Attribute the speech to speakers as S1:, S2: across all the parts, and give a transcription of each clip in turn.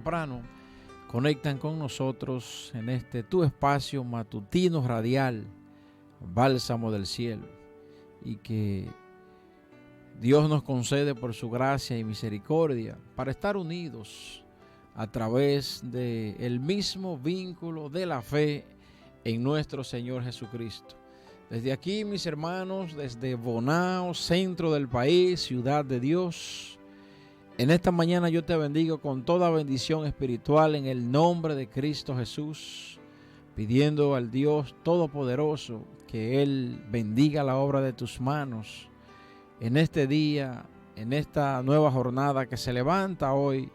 S1: Temprano conectan con nosotros en este tu espacio matutino radial, Bálsamo del Cielo, y que Dios nos concede por su gracia y misericordia para estar unidos a través del mismo vínculo de la fe en nuestro Señor Jesucristo. Desde aquí, mis hermanos, desde Bonao, centro del país, ciudad de Dios, en esta mañana yo te bendigo con toda bendición espiritual en el nombre de Cristo Jesús, pidiendo al Dios Todopoderoso que Él bendiga la obra de tus manos en este día, en esta nueva jornada que se levanta hoy,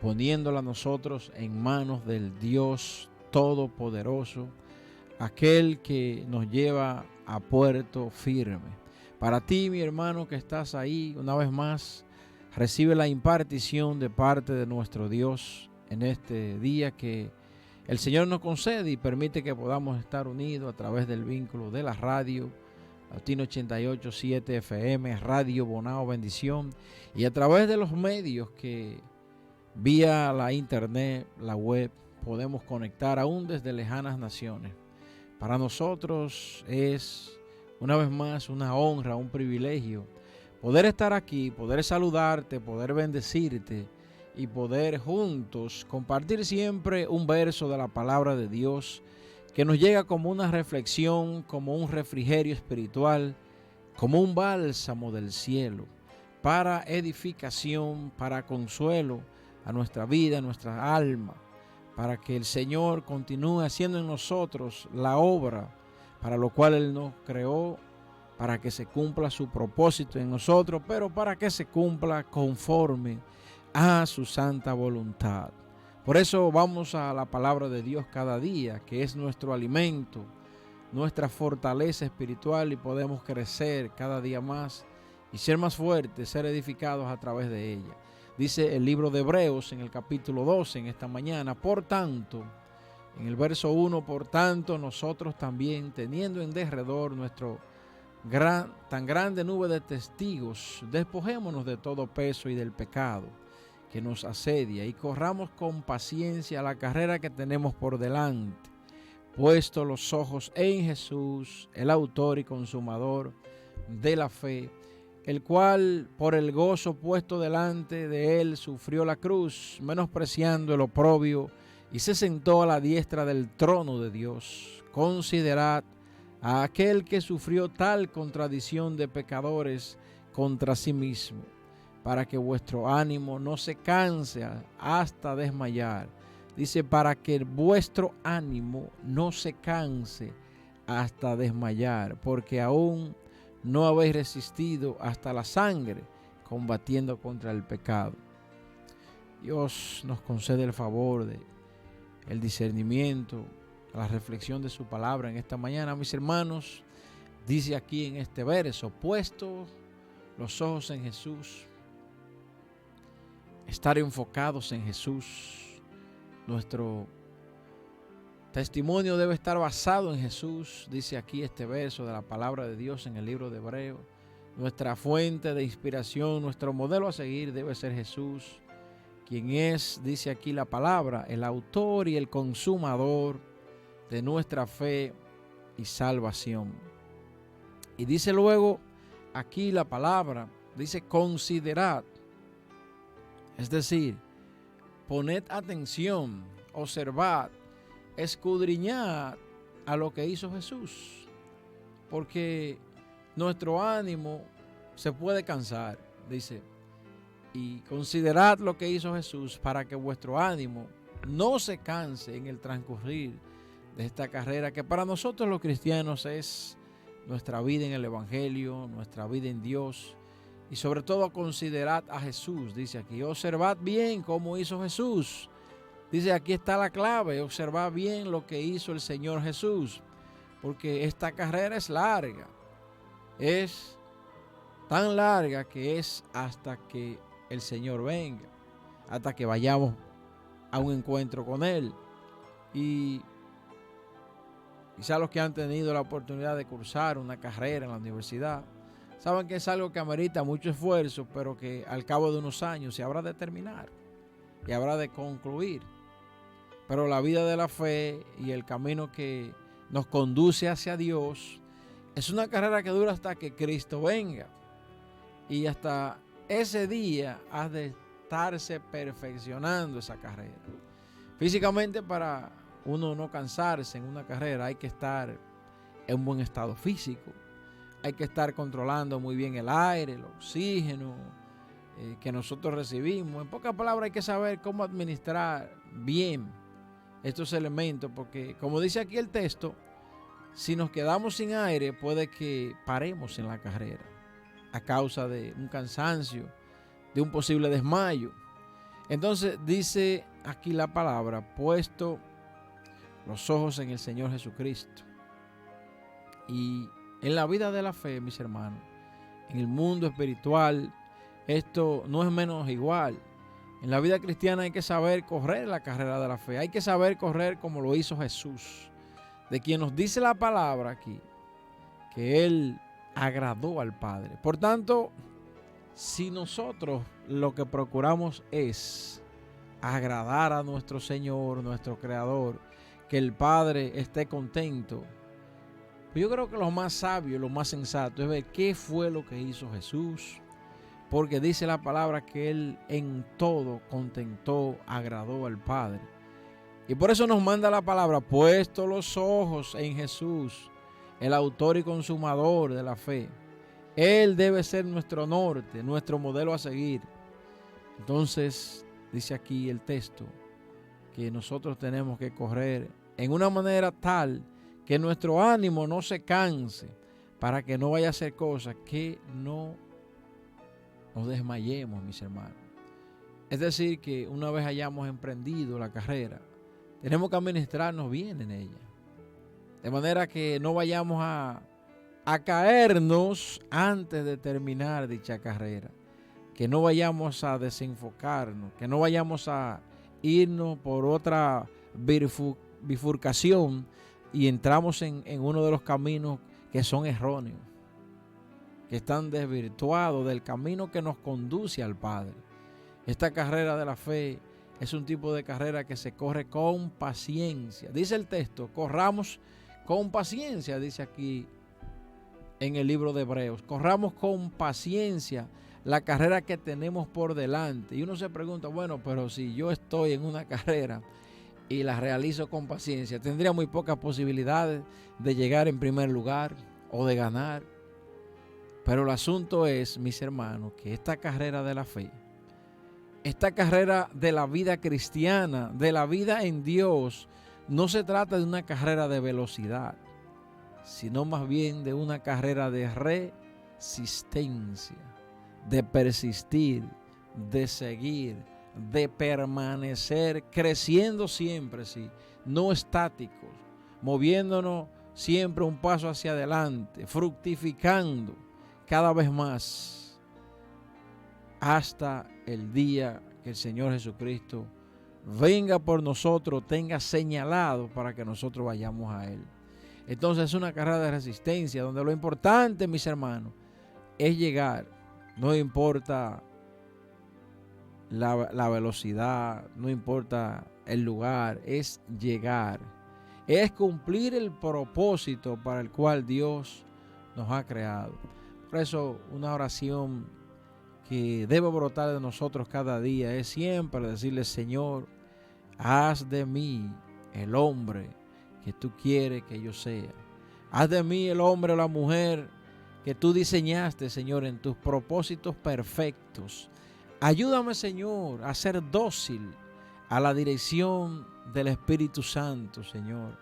S1: poniéndola nosotros en manos del Dios Todopoderoso, aquel que nos lleva a puerto firme. Para ti, mi hermano que estás ahí, una vez más, recibe la impartición de parte de nuestro Dios en este día que el Señor nos concede y permite que podamos estar unidos a través del vínculo de la radio Latino 88.7 FM, Radio Bonao Bendición, y a través de los medios que vía la internet, la web, podemos conectar aún desde lejanas naciones. Para nosotros es una vez más una honra, un privilegio poder estar aquí, poder saludarte, poder bendecirte y poder juntos compartir siempre un verso de la palabra de Dios que nos llega como una reflexión, como un refrigerio espiritual, como un bálsamo del cielo, para edificación, para consuelo a nuestra vida, a nuestra alma, para que el Señor continúe haciendo en nosotros la obra para lo cual Él nos creó, para que se cumpla su propósito en nosotros, pero para que se cumpla conforme a su santa voluntad. Por eso vamos a la palabra de Dios cada día, que es nuestro alimento, nuestra fortaleza espiritual, y podemos crecer cada día más y ser más fuertes, ser edificados a través de ella. Dice el libro de Hebreos en el capítulo 12 en esta mañana: por tanto, en el verso 1, por tanto nosotros también, teniendo en derredor tan grande nube de testigos, despojémonos de todo peso y del pecado que nos asedia y corramos con paciencia la carrera que tenemos por delante, puesto los ojos en Jesús, el autor y consumador de la fe, el cual por el gozo puesto delante de él sufrió la cruz, menospreciando el oprobio, y se sentó a la diestra del trono de Dios. Considerad a aquel que sufrió tal contradicción de pecadores contra sí mismo, para que vuestro ánimo no se canse hasta desmayar. Dice, para que vuestro ánimo no se canse hasta desmayar, porque aún no habéis resistido hasta la sangre, combatiendo contra el pecado. Dios nos concede el favor de el discernimiento, la reflexión de su palabra en esta mañana, mis hermanos. Dice aquí en este verso: puestos los ojos en Jesús, estar enfocados en Jesús. Nuestro testimonio debe estar basado en Jesús, dice aquí este verso de la palabra de Dios en el libro de Hebreos. Nuestra fuente de inspiración, nuestro modelo a seguir debe ser Jesús, quien es, dice aquí la palabra, el autor y el consumador de nuestra fe y salvación. Y dice luego aquí la palabra, dice considerad, es decir, poned atención, observad, escudriñad a lo que hizo Jesús, porque nuestro ánimo se puede cansar, dice, y considerad lo que hizo Jesús para que vuestro ánimo no se canse en el transcurrir de esta carrera que para nosotros los cristianos es nuestra vida en el Evangelio, nuestra vida en Dios. Y sobre todo considerad a Jesús, dice aquí, observad bien cómo hizo Jesús. Dice, aquí está la clave, observad bien lo que hizo el Señor Jesús, porque esta carrera es larga, es tan larga que es hasta que el Señor venga, hasta que vayamos a un encuentro con Él. Y quizá los que han tenido la oportunidad de cursar una carrera en la universidad saben que es algo que amerita mucho esfuerzo, pero que al cabo de unos años se habrá de terminar. y habrá de concluir. Pero la vida de la fe y el camino que nos conduce hacia Dios es una carrera que dura hasta que Cristo venga. Y hasta ese día has de estarse perfeccionando esa carrera. Físicamente, para uno no cansarse en una carrera, hay que estar en un buen estado físico. Hay que estar controlando muy bien el aire, el oxígeno que nosotros recibimos. En pocas palabras, hay que saber cómo administrar bien estos elementos, porque como dice aquí el texto, si nos quedamos sin aire, puede que paremos en la carrera a causa de un cansancio, de un posible desmayo. Entonces dice aquí la palabra, puesto los ojos en el Señor Jesucristo. Y en la vida de la fe, mis hermanos, en el mundo espiritual, esto no es menos igual. En la vida cristiana hay que saber correr la carrera de la fe. Hay que saber correr como lo hizo Jesús, de quien nos dice la palabra aquí, que Él agradó al Padre. Por tanto, si nosotros lo que procuramos es agradar a nuestro Señor, nuestro Creador, que el Padre esté contento, pues yo creo que lo más sabio, lo más sensato es ver qué fue lo que hizo Jesús, porque dice la palabra que Él en todo contentó, agradó al Padre. Y por eso nos manda la palabra, puesto los ojos en Jesús, el autor y consumador de la fe. Él debe ser nuestro norte, nuestro modelo a seguir. Entonces, dice aquí el texto, que nosotros tenemos que correr en una manera tal que nuestro ánimo no se canse, para que no vaya a hacer cosas que no nos desmayemos, mis hermanos. Es decir, que una vez hayamos emprendido la carrera, tenemos que administrarnos bien en ella, de manera que no vayamos a caernos antes de terminar dicha carrera, que no vayamos a desenfocarnos, que no vayamos a irnos por otra bifurcación y entramos en uno de los caminos que son erróneos, que están desvirtuados del camino que nos conduce al Padre. Esta carrera de la fe es un tipo de carrera que se corre con paciencia. Dice el texto, corramos con paciencia, dice aquí en el libro de Hebreos. Corramos con paciencia la carrera que tenemos por delante. Y uno se pregunta, bueno, pero si yo estoy en una carrera y la realizo con paciencia, tendría muy pocas posibilidades de llegar en primer lugar o de ganar. Pero el asunto es, mis hermanos, que esta carrera de la fe, esta carrera de la vida cristiana, de la vida en Dios, no se trata de una carrera de velocidad, sino más bien de una carrera de resistencia, de persistir, de seguir, de permanecer, creciendo siempre, sí, no estáticos, moviéndonos siempre un paso hacia adelante, fructificando cada vez más hasta el día que el Señor Jesucristo venga por nosotros, tenga señalado para que nosotros vayamos a Él. Entonces es una carrera de resistencia donde lo importante, mis hermanos, es llegar. No importa la velocidad, no importa el lugar, es llegar. Es cumplir el propósito para el cual Dios nos ha creado. Por eso una oración que debe brotar de nosotros cada día es siempre decirle, Señor, haz de mí el hombre que tú quieres que yo sea. Haz de mí el hombre o la mujer que tú diseñaste, Señor, en tus propósitos perfectos. Ayúdame, Señor, a ser dócil a la dirección del Espíritu Santo, Señor.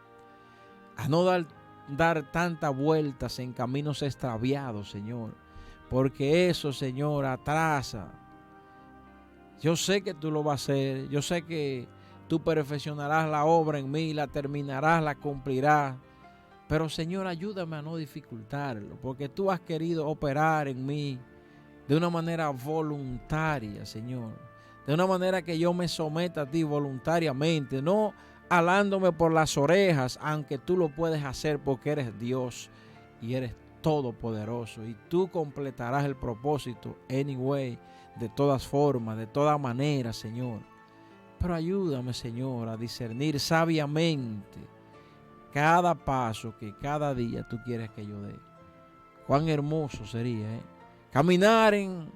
S1: A no dar tantas vueltas en caminos extraviados, Señor. Porque eso, Señor, atrasa. Yo sé que tú lo vas a hacer. Yo sé que tú perfeccionarás la obra en mí, la terminarás, la cumplirás. Pero, Señor, ayúdame a no dificultarlo, porque tú has querido operar en mí de una manera voluntaria, Señor. De una manera que yo me someta a ti voluntariamente, no alándome por las orejas, aunque tú lo puedes hacer porque eres Dios y eres todopoderoso. Y tú completarás el propósito, anyway, de todas formas, de toda manera, Señor. Pero ayúdame, Señor, a discernir sabiamente cada paso que cada día tú quieres que yo dé. Cuán hermoso sería, caminar en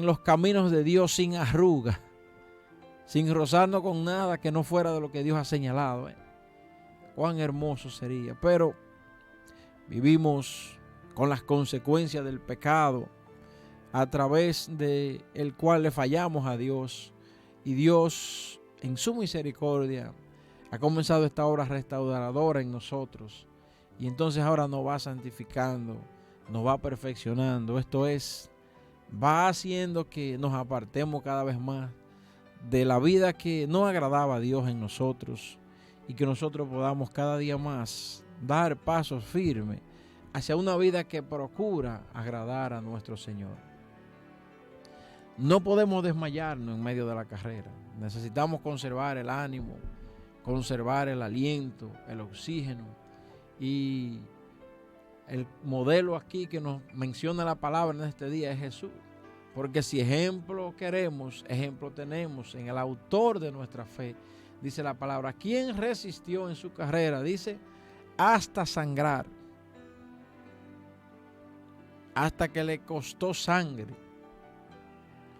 S1: los caminos de Dios sin arruga, sin rozarnos con nada que no fuera de lo que Dios ha señalado. Cuán hermoso sería. Pero vivimos con las consecuencias del pecado, a través de el cual le fallamos a Dios. Y Dios, en su misericordia, ha comenzado esta obra restauradora en nosotros. Y entonces ahora nos va santificando, nos va perfeccionando. Esto es, va haciendo que nos apartemos cada vez más de la vida que no agradaba a Dios en nosotros, y que nosotros podamos cada día más dar pasos firmes hacia una vida que procura agradar a nuestro Señor. No podemos desmayarnos en medio de la carrera. Necesitamos conservar el ánimo, conservar el aliento, el oxígeno. Y el modelo aquí que nos menciona la palabra en este día es Jesús. Porque si ejemplo queremos, ejemplo tenemos en el autor de nuestra fe. Dice la palabra, ¿quién resistió en su carrera? Dice, hasta sangrar. Hasta que le costó sangre,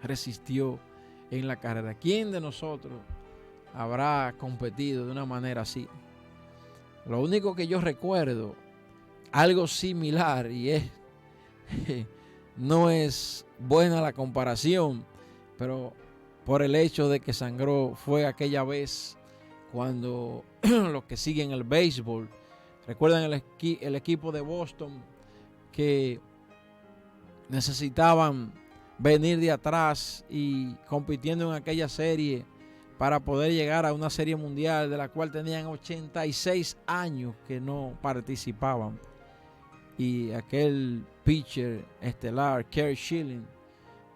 S1: resistió en la carrera. ¿Quién de nosotros habrá competido de una manera así? Lo único que yo recuerdo, algo similar, y es no es buena la comparación, pero por el hecho de que sangró, fue aquella vez cuando los que siguen el béisbol, recuerdan el equipo de Boston que necesitaban venir de atrás y compitiendo en aquella serie para poder llegar a una serie mundial de la cual tenían 86 años que no participaban. Y aquel pitcher estelar, Kerry Schilling,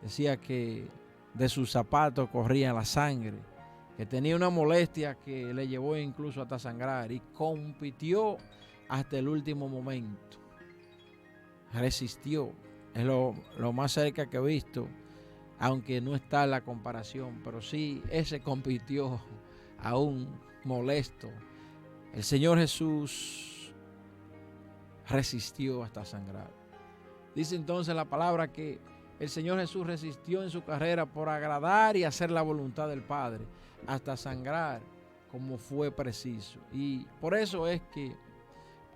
S1: decía que de sus zapatos corría la sangre, que tenía una molestia que le llevó incluso hasta sangrar, y compitió hasta el último momento. Resistió. Es lo más cerca que he visto, aunque no está en la comparación, pero sí, ese compitió aún molesto. El Señor Jesús resistió hasta sangrar. Dice entonces la palabra que el Señor Jesús resistió en su carrera por agradar y hacer la voluntad del Padre, hasta sangrar como fue preciso. Y por eso es que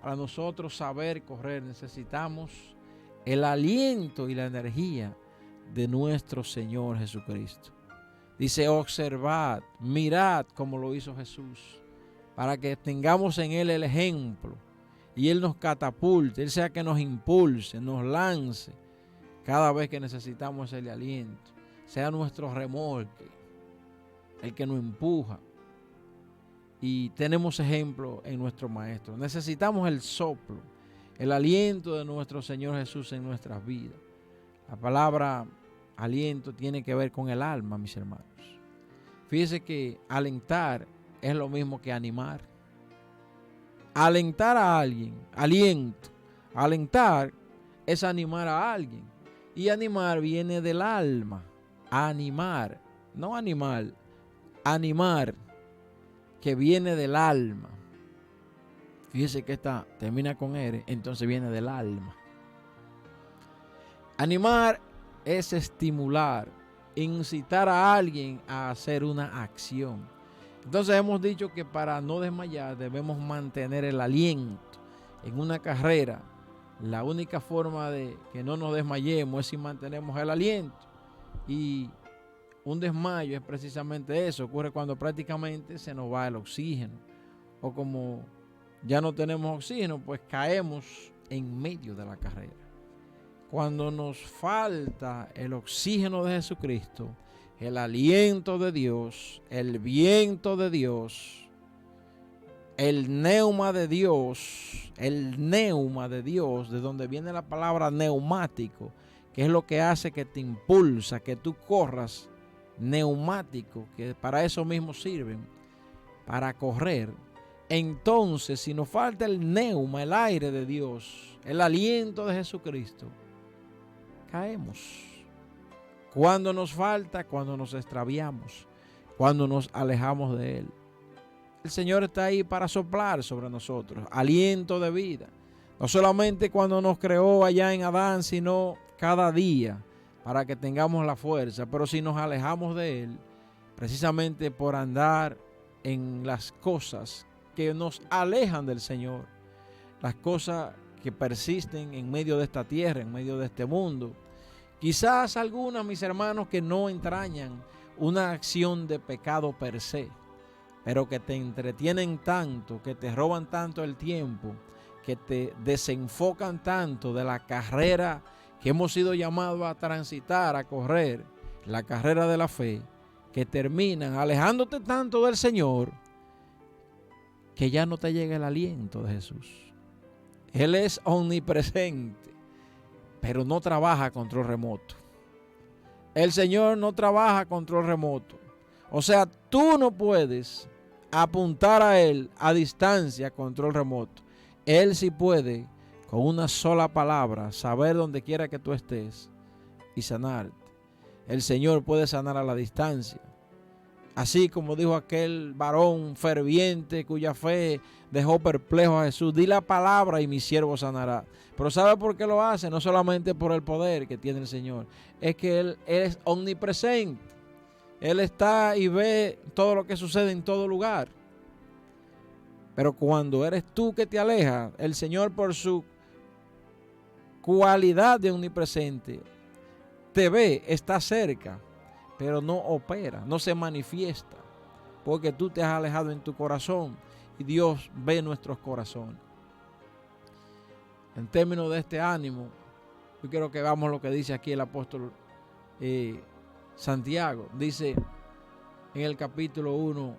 S1: para nosotros saber correr necesitamos el aliento y la energía de nuestro Señor Jesucristo. Dice, observad, mirad como lo hizo Jesús, para que tengamos en Él el ejemplo y Él nos catapulte, Él sea que nos impulse, nos lance cada vez que necesitamos el aliento, sea nuestro remolque, el que nos empuja. Y tenemos ejemplo en nuestro Maestro. Necesitamos el soplo, el aliento de nuestro Señor Jesús en nuestras vidas. La palabra aliento tiene que ver con el alma, mis hermanos. Fíjese que alentar es lo mismo que animar. Alentar a alguien, aliento. Alentar es animar a alguien. Y animar viene del alma. Animar, no animal. Animar, que viene del alma. Fíjese que esta termina con R, entonces viene del alma. Animar es estimular, incitar a alguien a hacer una acción. Entonces hemos dicho que para no desmayar debemos mantener el aliento en una carrera. La única forma de que no nos desmayemos es si mantenemos el aliento. Y un desmayo es precisamente eso. Ocurre cuando prácticamente se nos va el oxígeno. O como ya no tenemos oxígeno, pues caemos en medio de la carrera. Cuando nos falta el oxígeno de Jesucristo, el aliento de Dios, el viento de Dios, el neuma de Dios, de donde viene la palabra neumático, que es lo que hace que te impulsa, que tú corras, neumático, que para eso mismo sirven, para correr. Entonces, si nos falta el neuma, el aire de Dios, el aliento de Jesucristo, caemos. Cuando nos falta, cuando nos extraviamos, cuando nos alejamos de Él. El Señor está ahí para soplar sobre nosotros aliento de vida. No solamente cuando nos creó allá en Adán, sino cada día para que tengamos la fuerza. Pero si nos alejamos de Él, precisamente por andar en las cosas que nos alejan del Señor, las cosas que persisten en medio de esta tierra, en medio de este mundo, quizás algunas, mis hermanos, que no entrañan una acción de pecado per se, pero que te entretienen tanto, que te roban tanto el tiempo, que te desenfocan tanto de la carrera que hemos sido llamados a transitar, a correr, la carrera de la fe, que terminan alejándote tanto del Señor que ya no te llega el aliento de Jesús. Él es omnipresente, pero no trabaja a control remoto. El Señor no trabaja a control remoto. O sea, tú no puedes apuntar a Él a distancia a control remoto. Él sí puede, con una sola palabra, saber donde quiera que tú estés y sanarte. El Señor puede sanar a la distancia. Así como dijo aquel varón ferviente cuya fe dejó perplejo a Jesús: di la palabra y mi siervo sanará. Pero ¿sabe por qué lo hace? No solamente por el poder que tiene el Señor, es que Él es omnipresente. Él está y ve todo lo que sucede en todo lugar. Pero cuando eres tú que te alejas, el Señor, por su cualidad de omnipresente, te ve, está cerca, pero no opera, no se manifiesta, porque tú te has alejado en tu corazón y Dios ve nuestros corazones. En términos de este ánimo, yo quiero que veamos lo que dice aquí el apóstol Santiago. Dice en el capítulo 1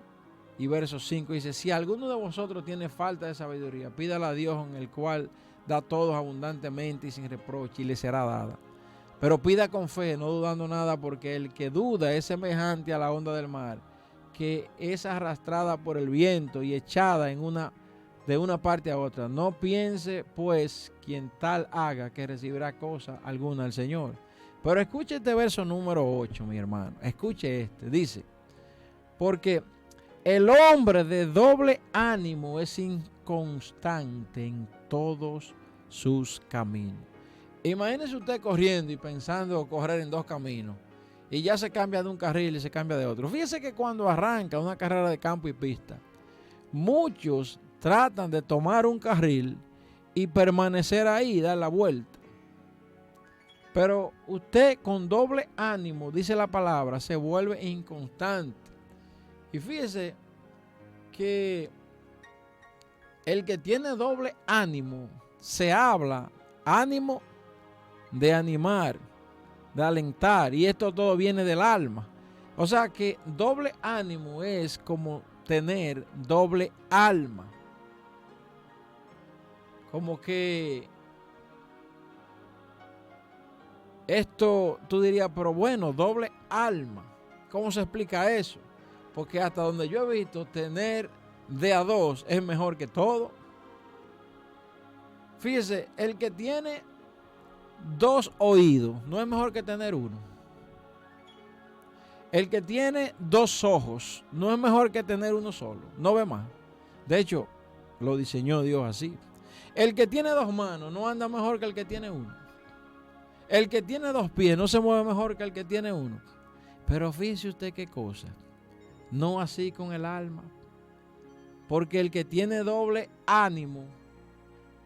S1: y verso 5, dice: si alguno de vosotros tiene falta de sabiduría, pídala a Dios, en el cual da a todos abundantemente y sin reproche, y le será dada. Pero pida con fe, no dudando nada, porque el que duda es semejante a la onda del mar, que es arrastrada por el viento y echada de una parte a otra. No piense, pues, quien tal haga, que recibirá cosa alguna del Señor. Pero escuche este verso número 8, mi hermano. Escuche este. Dice: porque el hombre de doble ánimo es inconstante en todos sus caminos. Imagínese usted corriendo y pensando correr en dos caminos, y ya se cambia de un carril y se cambia de otro. Fíjese que cuando arranca una carrera de campo y pista, muchos tratan de tomar un carril y permanecer ahí y dar la vuelta. Pero usted, con doble ánimo, dice la palabra, se vuelve inconstante. Y fíjese que el que tiene doble ánimo, se habla ánimo de animar, de alentar, y esto todo viene del alma. O sea que doble ánimo es como tener doble alma. Como que esto tú dirías, pero bueno, doble alma, ¿cómo se explica eso? Porque hasta donde yo he visto, tener de a dos es mejor que todo. Fíjese, el que tiene dos oídos no es mejor que tener uno. El que tiene dos ojos no es mejor que tener uno solo. No ve más. De hecho, lo diseñó Dios así. El que tiene dos manos no anda mejor que el que tiene uno. El que tiene dos pies no se mueve mejor que el que tiene uno. Pero fíjese usted qué cosa. No así con el alma. Porque el que tiene doble ánimo,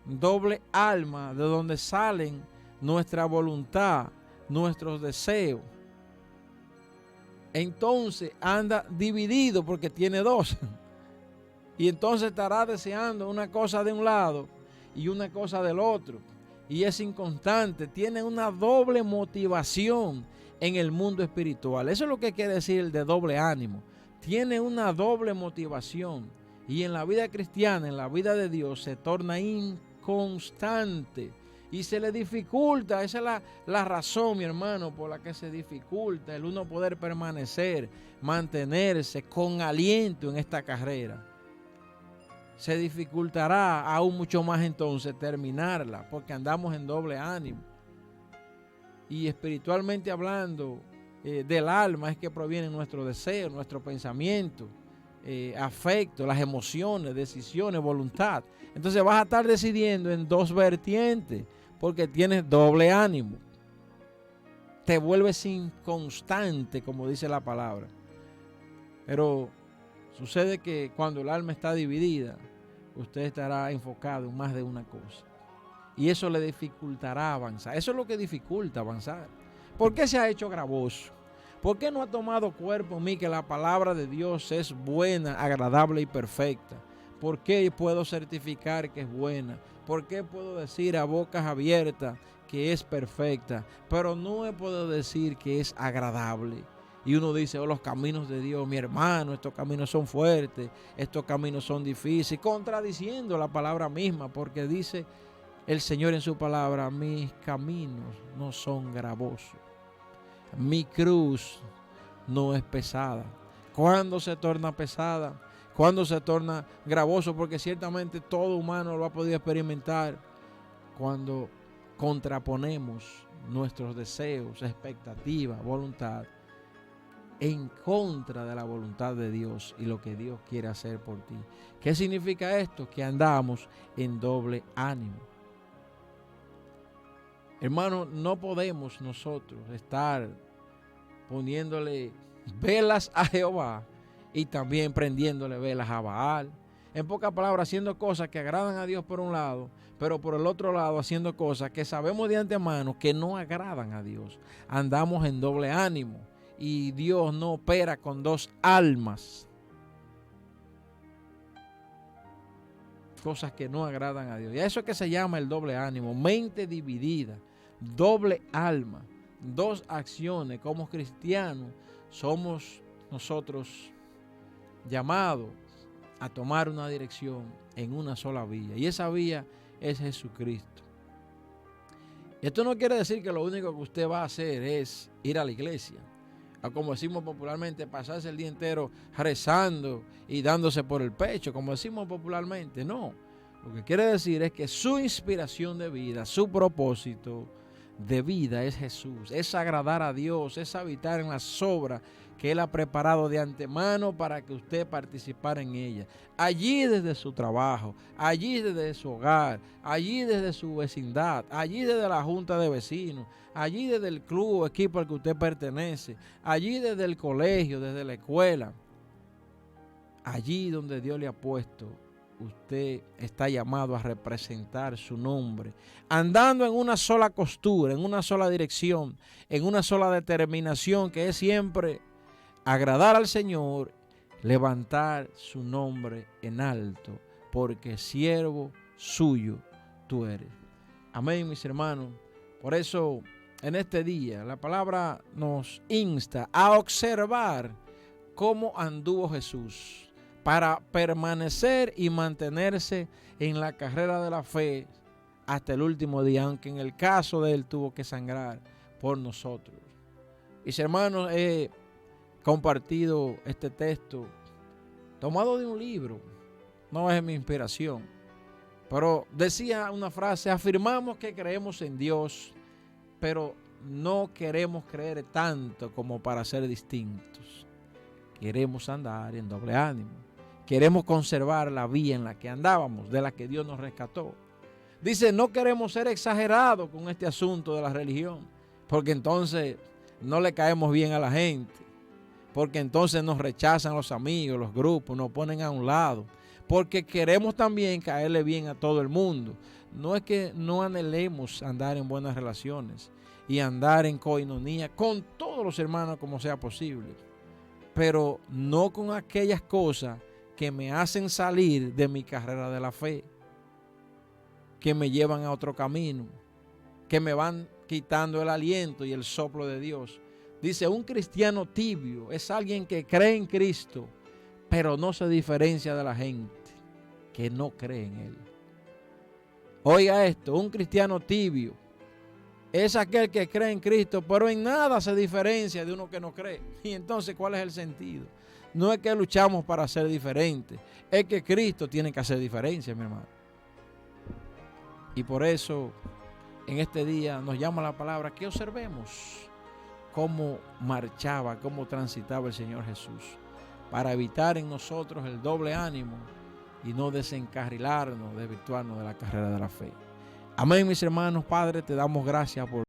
S1: doble alma, de donde salen nuestra voluntad, nuestros deseos, entonces anda dividido porque tiene dos. Y entonces estará deseando una cosa de un lado y una cosa del otro. Y es inconstante, tiene una doble motivación en el mundo espiritual. Eso es lo que quiere decir el de doble ánimo. Tiene una doble motivación. Y en la vida cristiana, en la vida de Dios, se torna inconstante. Y se le dificulta, esa es la razón, mi hermano, por la que se dificulta el uno poder permanecer, mantenerse con aliento en esta carrera. Se dificultará aún mucho más entonces terminarla, porque andamos en doble ánimo. Y espiritualmente hablando, del alma es que provienen nuestros deseos, nuestro pensamiento, afecto, las emociones, decisiones, voluntad. Entonces vas a estar decidiendo en dos vertientes porque tienes doble ánimo. Te vuelves inconstante, como dice la palabra. Pero sucede que cuando el alma está dividida, usted estará enfocado en más de una cosa. Y eso le dificultará avanzar. Eso es lo que dificulta avanzar. ¿Por qué se ha hecho gravoso? ¿Por qué no ha tomado cuerpo en mí que la palabra de Dios es buena, agradable y perfecta? ¿Por qué puedo certificar que es buena? ¿Por qué puedo decir a bocas abiertas que es perfecta? Pero no puedo decir que es agradable. Y uno dice, oh, los caminos de Dios, mi hermano, estos caminos son fuertes, estos caminos son difíciles, contradiciendo la palabra misma, porque dice el Señor en su palabra, mis caminos no son gravosos, mi cruz no es pesada. ¿Cuándo se torna pesada? ¿Cuándo se torna gravoso? Porque ciertamente todo humano lo ha podido experimentar cuando contraponemos nuestros deseos, expectativas, voluntad en contra de la voluntad de Dios y lo que Dios quiere hacer por ti. ¿Qué significa esto? Que andamos en doble ánimo. Hermano, no podemos nosotros estar poniéndole velas a Jehová y también prendiéndole velas a Baal. En pocas palabras, haciendo cosas que agradan a Dios por un lado, pero por el otro lado haciendo cosas que sabemos de antemano que no agradan a Dios. Andamos en doble ánimo y Dios no opera con dos almas. Cosas que no agradan a Dios. Y a eso es que se llama el doble ánimo, mente dividida, doble alma, dos acciones. Como cristianos somos nosotros llamados a tomar una dirección en una sola vía, y esa vía es Jesucristo. Esto no quiere decir que lo único que usted va a hacer es ir a la iglesia, o como decimos popularmente, pasarse el día entero rezando y dándose por el pecho, como decimos popularmente. No, lo que quiere decir es que su inspiración de vida, su propósito de vida es Jesús, es agradar a Dios, es habitar en las obras que Él ha preparado de antemano para que usted participara en ella. Allí desde su trabajo, allí desde su hogar, allí desde su vecindad, allí desde la junta de vecinos, allí desde el club o equipo al que usted pertenece, allí desde el colegio, desde la escuela, allí donde Dios le ha puesto. Usted está llamado a representar su nombre, andando en una sola costura, en una sola dirección, en una sola determinación, que es siempre agradar al Señor, levantar su nombre en alto, porque siervo suyo tú eres. Amén, mis hermanos. Por eso, en este día, la palabra nos insta a observar cómo anduvo Jesús, para permanecer y mantenerse en la carrera de la fe hasta el último día, aunque en el caso de Él tuvo que sangrar por nosotros. Mis hermanos, he compartido este texto tomado de un libro, no es mi inspiración, pero decía una frase: afirmamos que creemos en Dios, pero no queremos creer tanto como para ser distintos. Queremos andar en doble ánimo. Queremos conservar la vía en la que andábamos, de la que Dios nos rescató. Dice, no queremos ser exagerados con este asunto de la religión, porque entonces no le caemos bien a la gente, porque entonces nos rechazan los amigos, los grupos, nos ponen a un lado, porque queremos también caerle bien a todo el mundo. No es que no anhelemos andar en buenas relaciones y andar en coinonía con todos los hermanos como sea posible, pero no con aquellas cosas que me hacen salir de mi carrera de la fe, que me llevan a otro camino, que me van quitando el aliento y el soplo de Dios. Dice, un cristiano tibio es alguien que cree en Cristo, pero no se diferencia de la gente que no cree en Él. Oiga esto, un cristiano tibio es aquel que cree en Cristo, pero en nada se diferencia de uno que no cree. Y entonces, ¿cuál es el sentido? No es que luchamos para ser diferentes, es que Cristo tiene que hacer diferencia, mi hermano. Y por eso, en este día nos llama la palabra que observemos cómo marchaba, cómo transitaba el Señor Jesús, para evitar en nosotros el doble ánimo y no desencarrilarnos, desvirtuarnos de la carrera de la fe. Amén, mis hermanos. Padre, te damos gracias por